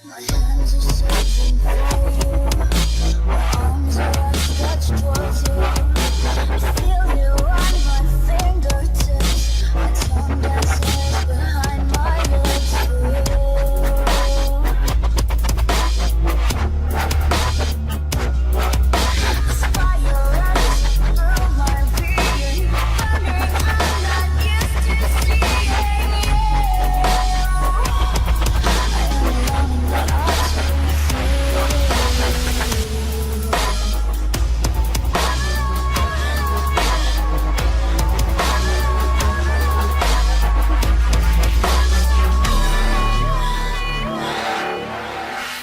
My hands are searching for you. My arms are outstretched towards you. I feel you on my fingertips. My tongue dances behind my lips. The fire runs through my being, burning I'm not used to seeing you. I am alone in the arms of you.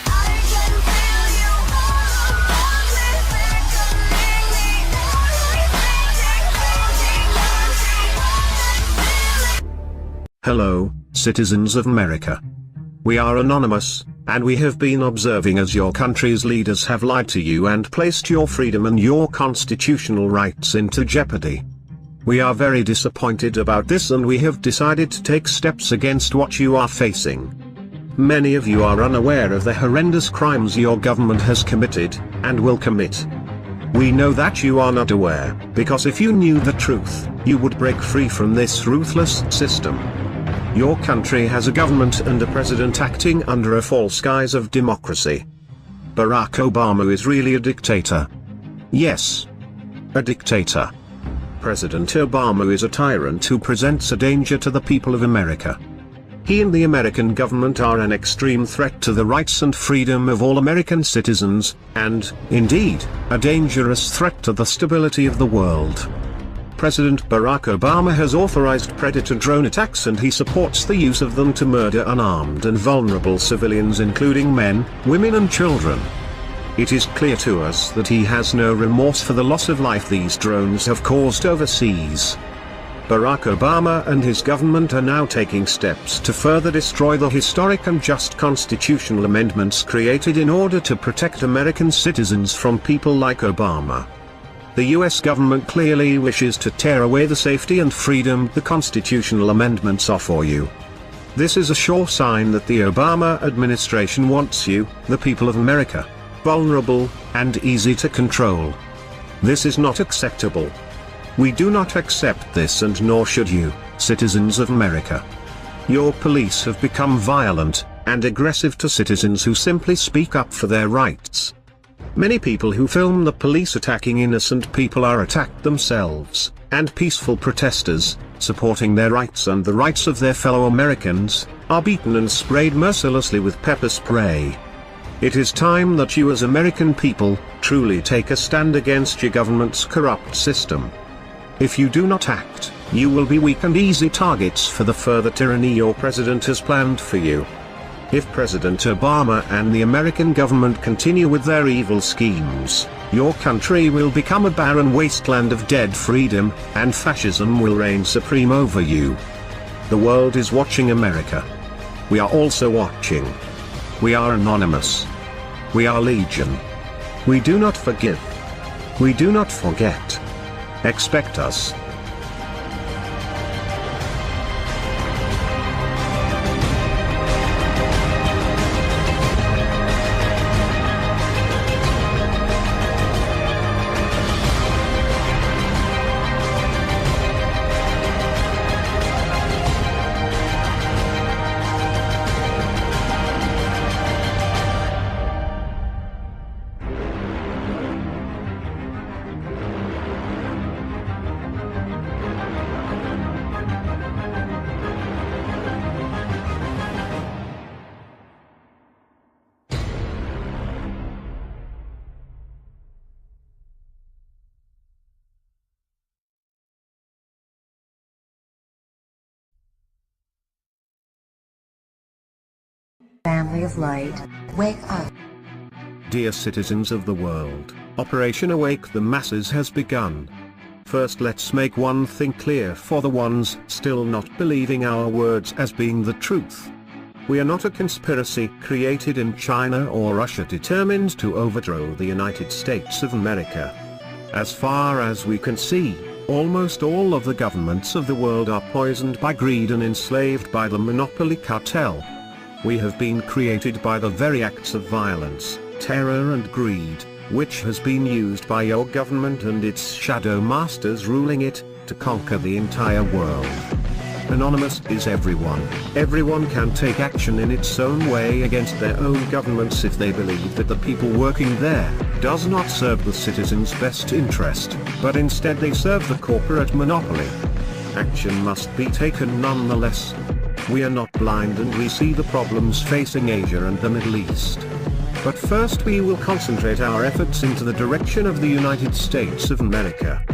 I can feel you all around me, beckoning me, everything, holding on to all that feeling. Hello, citizens of America. We are anonymous, and we have been observing as your country's leaders have lied to you and placed your freedom and your constitutional rights into jeopardy. We are very disappointed about this, and we have decided to take steps against what you are facing. Many of you are unaware of the horrendous crimes your government has committed, and will commit. We know that you are not aware, because if you knew the truth, you would break free from this ruthless system. Your country has a government and a president acting under a false guise of democracy. Barack Obama is really a dictator. Yes. A dictator. President Obama is a tyrant who presents a danger to the people of America. He and the American government are an extreme threat to the rights and freedom of all American citizens, and, indeed, a dangerous threat to the stability of the world. President Barack Obama has authorized predator drone attacks, and he supports the use of them to murder unarmed and vulnerable civilians, including men, women and children. It is clear to us that he has no remorse for the loss of life these drones have caused overseas. Barack Obama and his government are now taking steps to further destroy the historic and just constitutional amendments created in order to protect American citizens from people like Obama. The US government clearly wishes to tear away the safety and freedom the constitutional amendments offer you. This is a sure sign that the Obama administration wants you, the people of America, vulnerable and easy to control. This is not acceptable. We do not accept this, and nor should you, citizens of America. Your police have become violent and aggressive to citizens who simply speak up for their rights. Many people who film the police attacking innocent people are attacked themselves, and peaceful protesters, supporting their rights and the rights of their fellow Americans, are beaten and sprayed mercilessly with pepper spray. It is time that you as American people, truly take a stand against your government's corrupt system. If you do not act, you will be weak and easy targets for the further tyranny your president has planned for you. If President Obama and the American government continue with their evil schemes, your country will become a barren wasteland of dead freedom, and fascism will reign supreme over you. The world is watching America. We are also watching. We are anonymous. We are legion. We do not forgive. We do not forget. Expect us. Family of light, wake up. Dear citizens of the world, Operation Awake the Masses has begun. First, let's make one thing clear for the ones still not believing our words as being the truth. We are not a conspiracy created in China or Russia determined to overthrow the United States of America. As far as we can see, almost all of the governments of the world are poisoned by greed and enslaved by the monopoly cartel. We have been created by the very acts of violence, terror and greed, which has been used by your government and its shadow masters ruling it, to conquer the entire world. Anonymous is everyone. Everyone can take action in its own way against their own governments if they believe that the people working there does not serve the citizens' best interest, but instead they serve the corporate monopoly. Action must be taken nonetheless. We are not blind and we see the problems facing Asia and the Middle East. But first we will concentrate our efforts into the direction of the United States of America.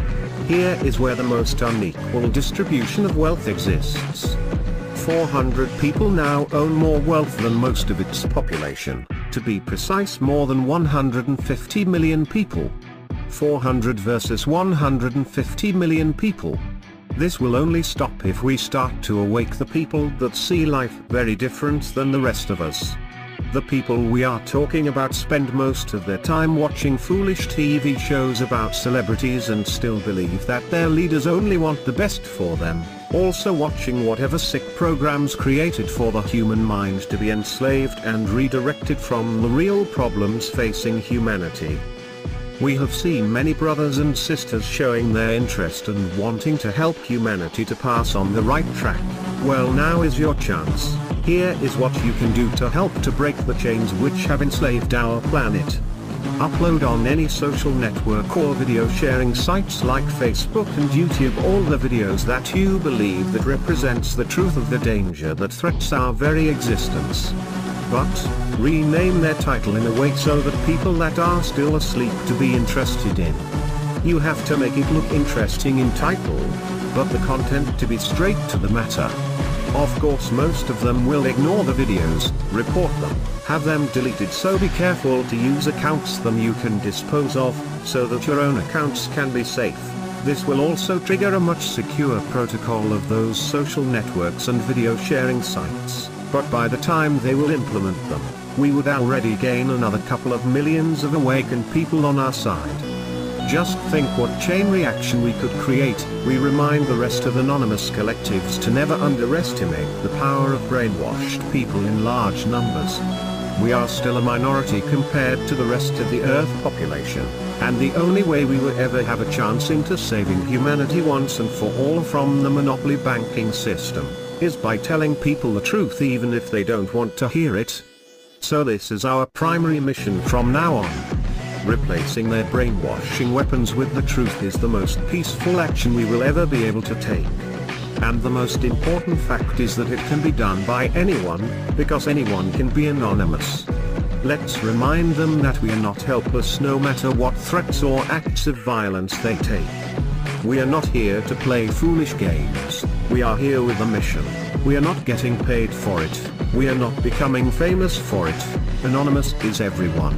Here is where the most unequal distribution of wealth exists. 400 people now own more wealth than most of its population, to be precise more than 150 million people. 400 versus 150 million people. This will only stop if we start to awake the people that see life very different than the rest of us. The people we are talking about spend most of their time watching foolish TV shows about celebrities and still believe that their leaders only want the best for them, also watching whatever sick programs created for the human mind to be enslaved and redirected from the real problems facing humanity. We have seen many brothers and sisters showing their interest and wanting to help humanity to pass on the right track. Well, now is your chance. Here is what you can do to help to break the chains which have enslaved our planet. Upload on any social network or video sharing sites like Facebook and YouTube all the videos that you believe that represents the truth of the danger that threats our very existence. But, rename their title in a way so that people that are still asleep to be interested in. You have to make it look interesting in title, but the content to be straight to the matter. Of course most of them will ignore the videos, report them, have them deleted, so be careful to use accounts them you can dispose of, so that your own accounts can be safe. This will also trigger a much secure protocol of those social networks and video sharing sites, but by the time they will implement them, we would already gain another couple of millions of awakened people on our side. Just think what chain reaction we could create. We remind the rest of anonymous collectives to never underestimate the power of brainwashed people in large numbers. We are still a minority compared to the rest of the Earth population, and the only way we will ever have a chance into saving humanity once and for all from the monopoly banking system, is by telling people the truth even if they don't want to hear it. So this is our primary mission from now on. Replacing their brainwashing weapons with the truth is the most peaceful action we will ever be able to take. And the most important fact is that it can be done by anyone, because anyone can be anonymous. Let's remind them that we are not helpless no matter what threats or acts of violence they take. We are not here to play foolish games. We are here with a mission. We are not getting paid for it. We are not becoming famous for it. Anonymous is everyone.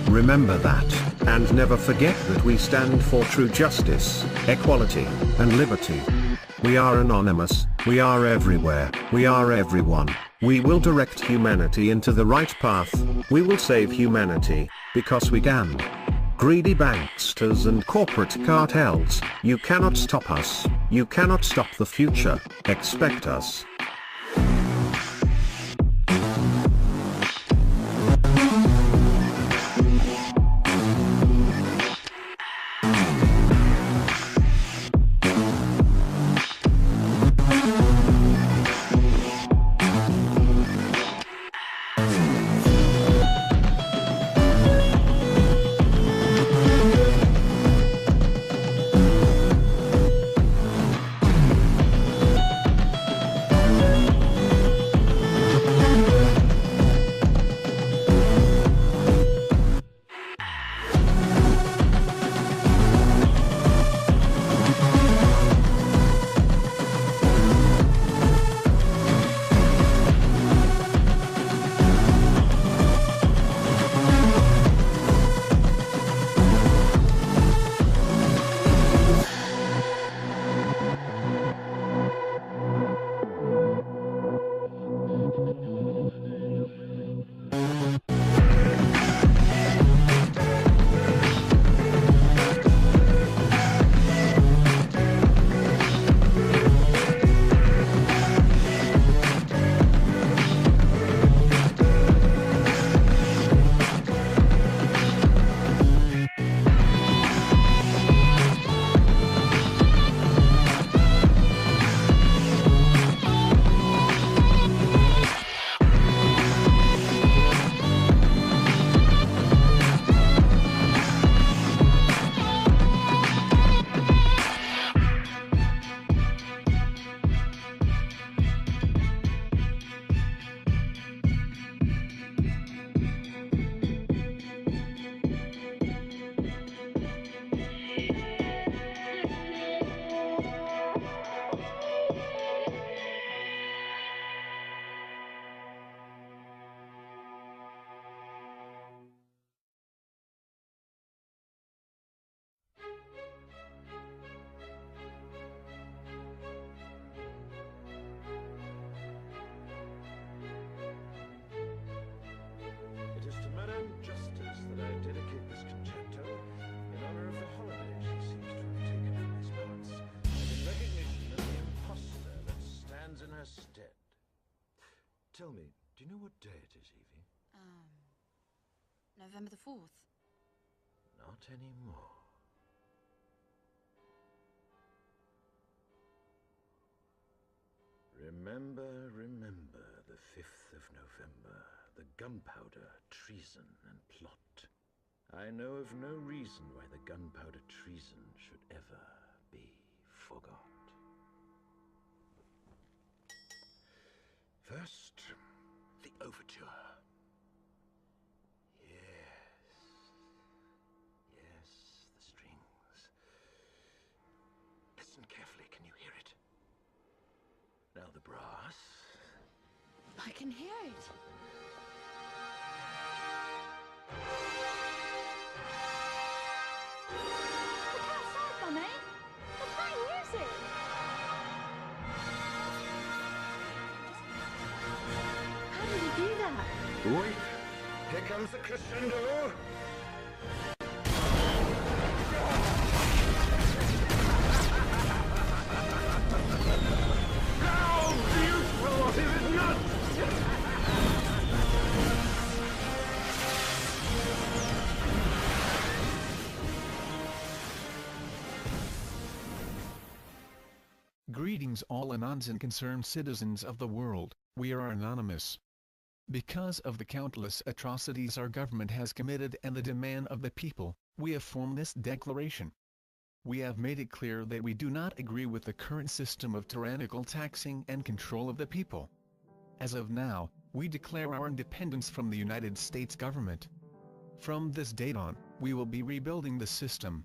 Remember that, and never forget that we stand for true justice, equality, and liberty. We are anonymous, we are everywhere, we are everyone. We will direct humanity into the right path. We will save humanity, because we can. Greedy banksters and corporate cartels, you cannot stop us. You cannot stop the future. Expect us. Tell me, do you know what day it is, Evie? November the 4th. Not anymore. Remember the 5th of November, the gunpowder, treason, and plot. I know of no reason why the gunpowder treason should ever be forgot. First, the overture. Yes, the strings. Listen carefully, can you hear it? Now the brass. I can hear it. Look outside, Mummy. They're playing music. How did you do that? Wait! Here comes the crescendo! How beautiful, is it not? Greetings all anons and concerned citizens of the world, we are anonymous. Because of the countless atrocities our government has committed and the demand of the people, we have formed this declaration. We have made it clear that we do not agree with the current system of tyrannical taxing and control of the people. As of now, we declare our independence from the United States government. From this date on, we will be rebuilding the system.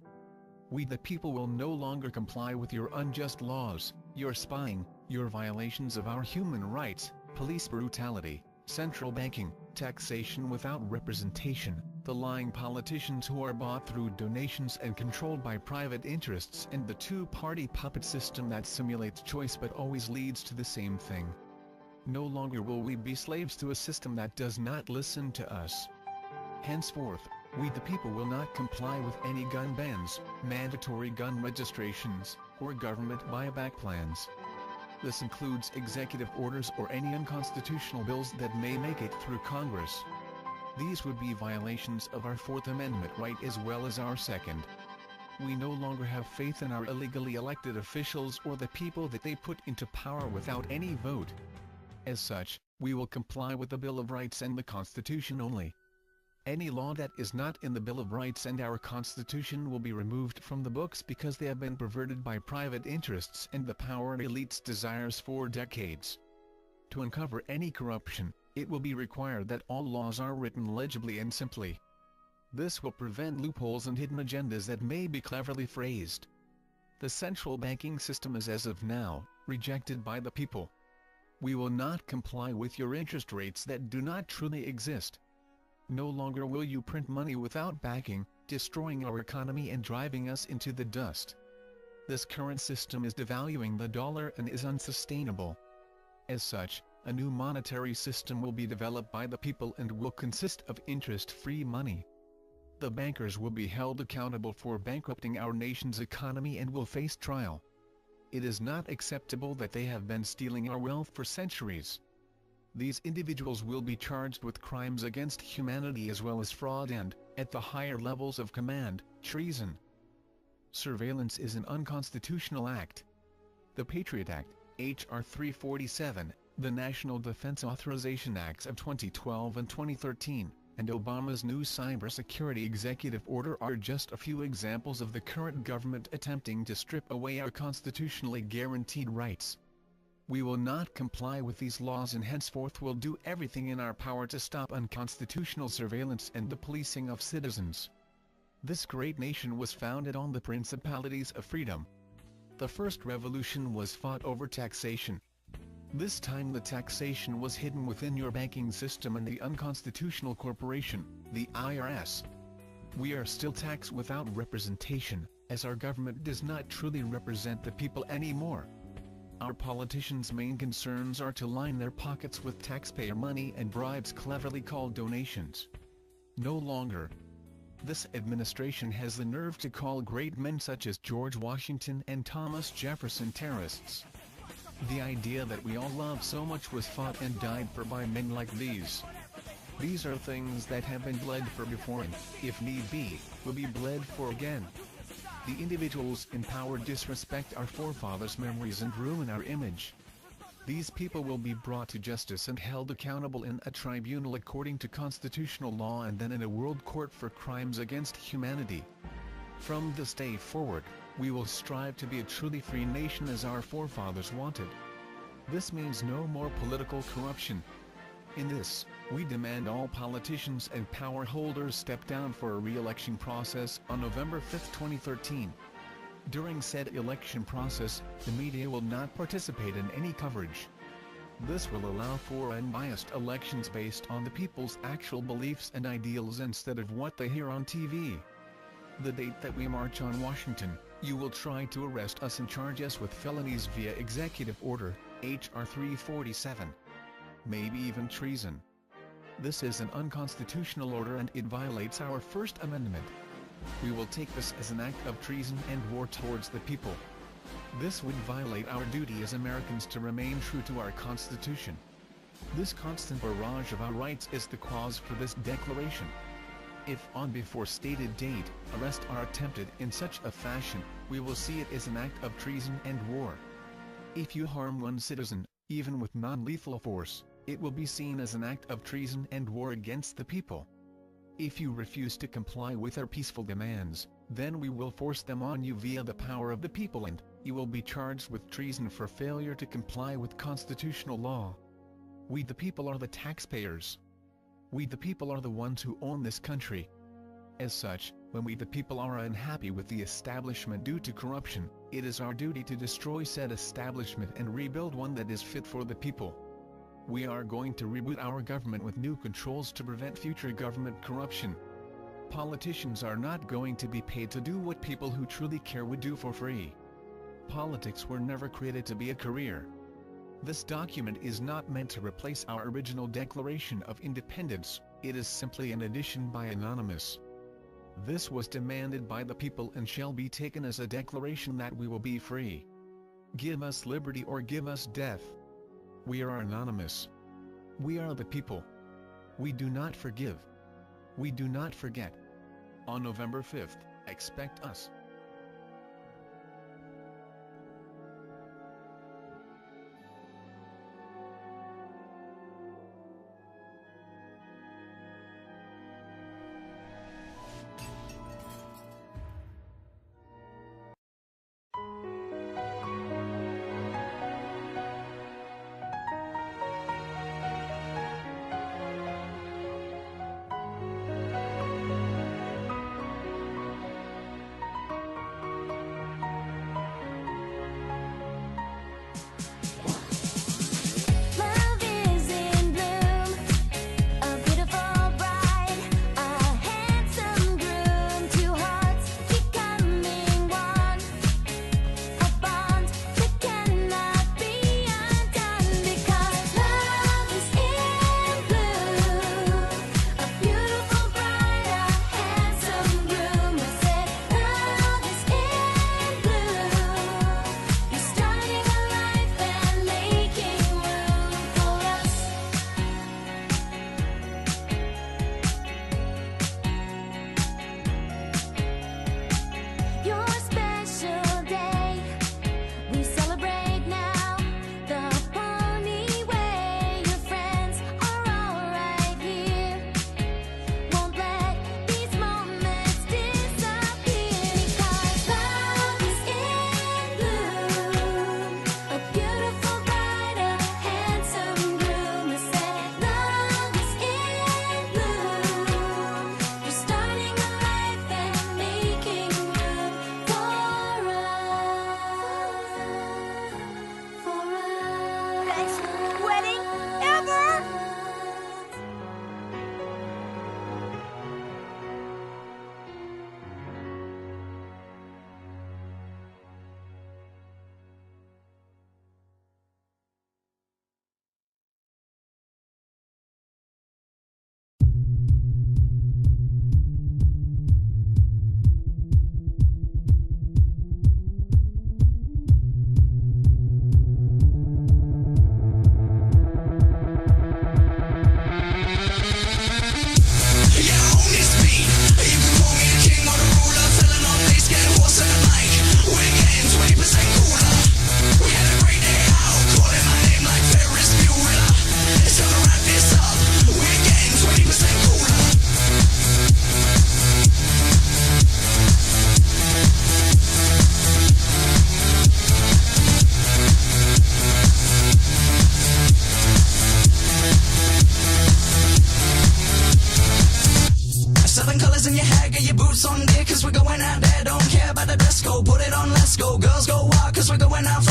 We the people will no longer comply with your unjust laws, your spying, your violations of our human rights, police brutality, central banking, taxation without representation, the lying politicians who are bought through donations and controlled by private interests, and the two-party puppet system that simulates choice but always leads to the same thing. No longer will we be slaves to a system that does not listen to us. Henceforth, we the people will not comply with any gun bans, mandatory gun registrations, or government buyback plans. This includes executive orders or any unconstitutional bills that may make it through Congress. These would be violations of our Fourth Amendment right as well as our Second. We no longer have faith in our illegally elected officials or the people that they put into power without any vote. As such, we will comply with the Bill of Rights and the Constitution only. Any law that is not in the Bill of Rights and our Constitution will be removed from the books because they have been perverted by private interests and the power elites' desires for decades. To uncover any corruption, it will be required that all laws are written legibly and simply. This will prevent loopholes and hidden agendas that may be cleverly phrased. The central banking system is as of now, rejected by the people. We will not comply with your interest rates that do not truly exist. No longer will you print money without backing, destroying our economy and driving us into the dust. This current system is devaluing the dollar and is unsustainable. As such, a new monetary system will be developed by the people and will consist of interest-free money. The bankers will be held accountable for bankrupting our nation's economy and will face trial. It is not acceptable that they have been stealing our wealth for centuries. These individuals will be charged with crimes against humanity as well as fraud and, at the higher levels of command, treason. Surveillance is an unconstitutional act. The Patriot Act, H.R. 347, the National Defense Authorization Acts of 2012 and 2013, and Obama's new cybersecurity executive order are just a few examples of the current government attempting to strip away our constitutionally guaranteed rights. We will not comply with these laws and henceforth will do everything in our power to stop unconstitutional surveillance and the policing of citizens. This great nation was founded on the principalities of freedom. The first revolution was fought over taxation. This time the taxation was hidden within your banking system and the unconstitutional corporation, the IRS. We are still taxed without representation, as our government does not truly represent the people anymore. Our politicians' main concerns are to line their pockets with taxpayer money and bribes cleverly called donations. No longer. This administration has the nerve to call great men such as George Washington and Thomas Jefferson terrorists. The idea that we all love so much was fought and died for by men like these. These are things that have been bled for before and, if need be, will be bled for again. The individuals in power disrespect our forefathers' memories and ruin our image. These people will be brought to justice and held accountable in a tribunal according to constitutional law and then in a world court for crimes against humanity. From this day forward, we will strive to be a truly free nation as our forefathers wanted. This means no more political corruption. In this, we demand all politicians and power holders step down for a re-election process on November 5, 2013. During said election process, the media will not participate in any coverage. This will allow for unbiased elections based on the people's actual beliefs and ideals instead of what they hear on TV. The date that we march on Washington, you will try to arrest us and charge us with felonies via Executive Order, H.R. 347. Maybe even treason. This is an unconstitutional order and it violates our First Amendment. We will take this as an act of treason and war towards the people. This would violate our duty as Americans to remain true to our Constitution. This constant barrage of our rights is the cause for this declaration. If on before stated date, arrests are attempted in such a fashion, we will see it as an act of treason and war. If you harm one citizen, even with non-lethal force, it will be seen as an act of treason and war against the people. If you refuse to comply with our peaceful demands, then we will force them on you via the power of the people and you will be charged with treason for failure to comply with constitutional law. We the people are the taxpayers. We the people are the ones who own this country. As such, when we the people are unhappy with the establishment due to corruption, it is our duty to destroy said establishment and rebuild one that is fit for the people. We are going to reboot our government with new controls to prevent future government corruption. Politicians are not going to be paid to do what people who truly care would do for free. Politics were never created to be a career. This document is not meant to replace our original Declaration of Independence, it is simply an addition by Anonymous. This was demanded by the people and shall be taken as a declaration that we will be free. Give us liberty or give us death. We are Anonymous. We are the people. We do not forgive. We do not forget. On November 5th, expect us.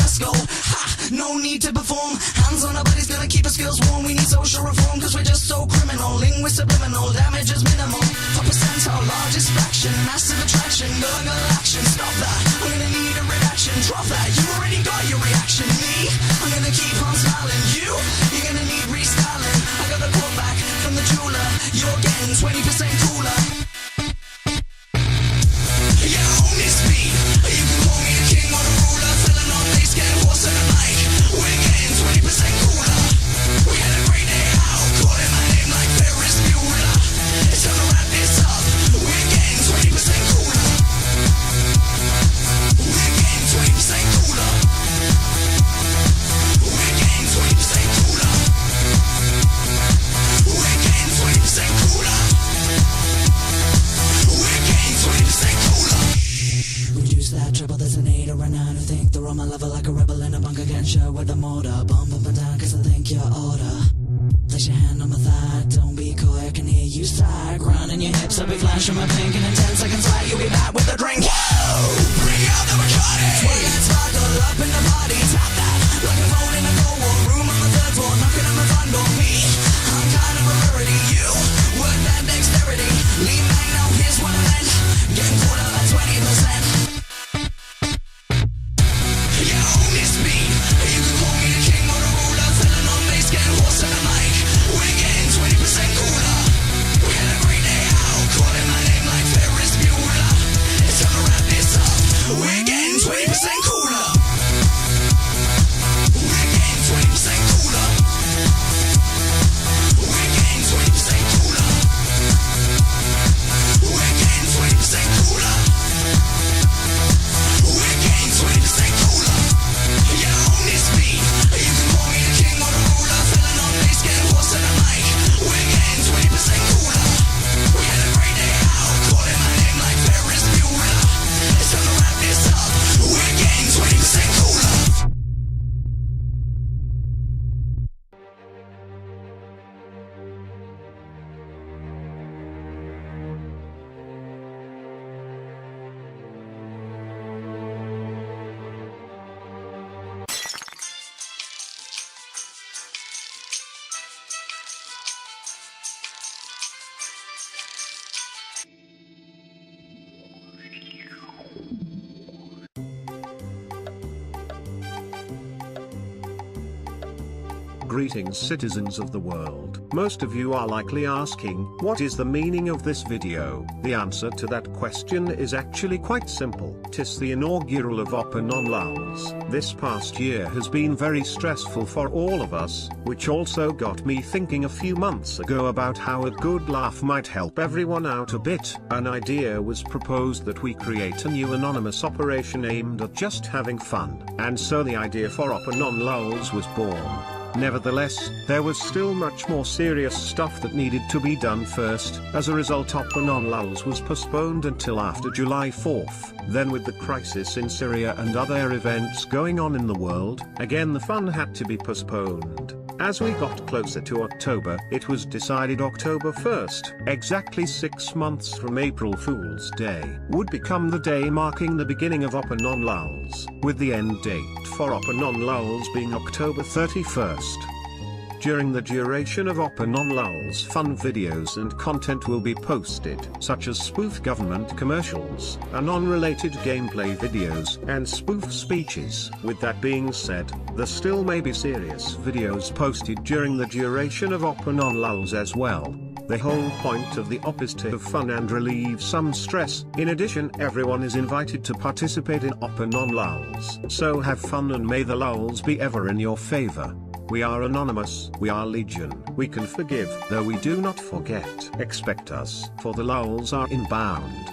let's go. Ha, no need to perform. Hands on our bodies, gonna keep our skills warm. We need social reform, cause we're just so criminal. Linguist subliminal, damage is minimal. 4% our largest fraction, massive attraction, going action. Stop that, I'm gonna need a reaction. Drop that, you already got your reaction. Me, I'm gonna keep on smiling. You're gonna need restyling. I got the quote back from the jeweler. You're getting 20% cooler. Yeah, own this beat. You can call me the king or the ruler. Filling on bass, getting horse in the mic. We're getting 20% cooler. We had a great day out, calling my name like Ferris Bueller. It's time to wrap this up. We're getting 20% cooler. We're getting 20% cooler. We're getting 20% cooler. We're getting 20% cooler. We're getting 20% cooler. Reduce that treble, there's an 8 or a 9 who think they're on my level like a rebel in a bunker getting shot with a mortar. Bump up and down cause I think you're order. Place your hand on my thigh, don't be coy, I can hear you sigh. Grinding your hips, I'll be flashing my pink, and in 10 seconds flat, you'll be back with a drink. Whoa! Bring out the Bacardi! Swag and sparkle up in the party, tap that like a phone in a cold war room on the 3rd floor, knocking on my front door. Me, I'm kind of a rarity. You, work that dexterity. Lean back now, here's what I meant. Getting caught up at 20%. Yeah, own this beat. You can call me the king or the ruler. Filling on bass, getting horse in the mic. We're getting 20% cooler. We had a great day out, calling my name like Ferris Bueller. It's time to wrap this up. We're getting 20% cooler. We're getting 20% cooler. We're getting 20% cooler. We're getting 20% cooler. We're getting 20% cooler. Yeah, own this beat. You can call me the king or the ruler. Filling on bass, getting horse in the mic. We're getting 20% cooler. We had a great day out, calling my name like Ferris Bueller. It's time to wrap this up. We're getting 20% cooler. Greetings citizens of the world. Most of you are likely asking, what is the meaning of this video? The answer to that question is actually quite simple. 'Tis the inaugural of Open on Lulz. This past year has been very stressful for all of us, which also got me thinking a few months ago about how a good laugh might help everyone out a bit. An idea was proposed that we create a new anonymous operation aimed at just having fun, and so the idea for Open on Lulz was born. Nevertheless, there was still much more serious stuff that needed to be done first. As a result, Open on Lulz was postponed until after July 4th. Then with the crisis in Syria and other events going on in the world, again the fun had to be postponed. As we got closer to October, it was decided October 1st, exactly 6 months from April Fool's Day, would become the day marking the beginning of Open on Lulz, with the end date for Open on Lulz being October 31st. During the duration of Open on Lulz, fun videos and content will be posted, such as spoof government commercials, non-related gameplay videos, and spoof speeches. With that being said, there still may be serious videos posted during the duration of Open on Lulz as well. The whole point of the op is to have fun and relieve some stress. In addition, everyone is invited to participate in Open on Lulz. So have fun and may the lulz be ever in your favor. We are anonymous, we are legion, we can forgive, though we do not forget. Expect us, for the lulz are inbound.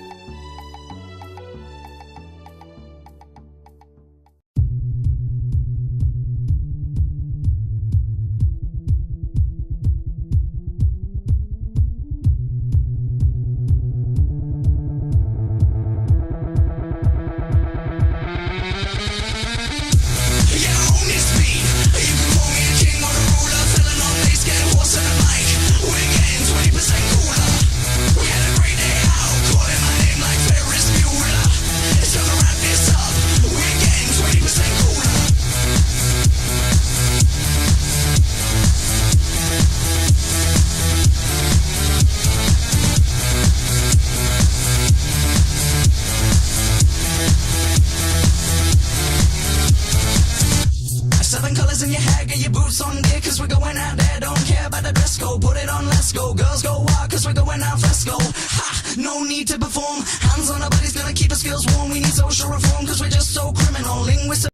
We're getting 20% cooler. We had a great day out, calling my name your hat, get your boots on gear, cause we're going out there. Don't care about the dress code, put it on, let's go. Girls go wild, cause we're going out fresco. Ha! No need to perform, hands on our bodies, gonna keep us girls warm. We need social reform, cause we're just so cool.